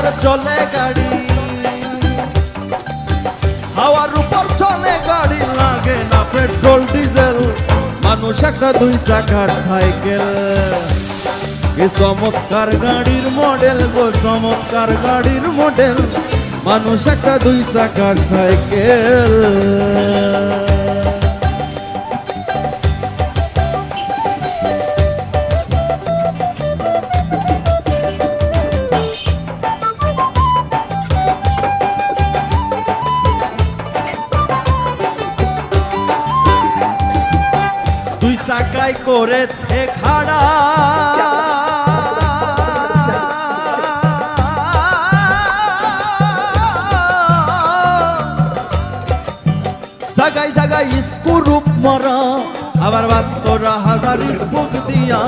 উপর চলে গাড়ি, হাওয়ার উপর চলে গাড়ি, লাগে না পেট্রোল ডিজেল, মানুষ একটা দুই চাকার সাইকেল। কি চমৎকার গাড়ির মডেল গো, চমৎকার গাড়ির মডেল, মানুষ একটা দুই চাকার সাইকেল। দুই চাকায় করেছে খাড়া, জাগায় জাগায় স্ক্রু মারা, আবার 72,000 স্পোক দিয়া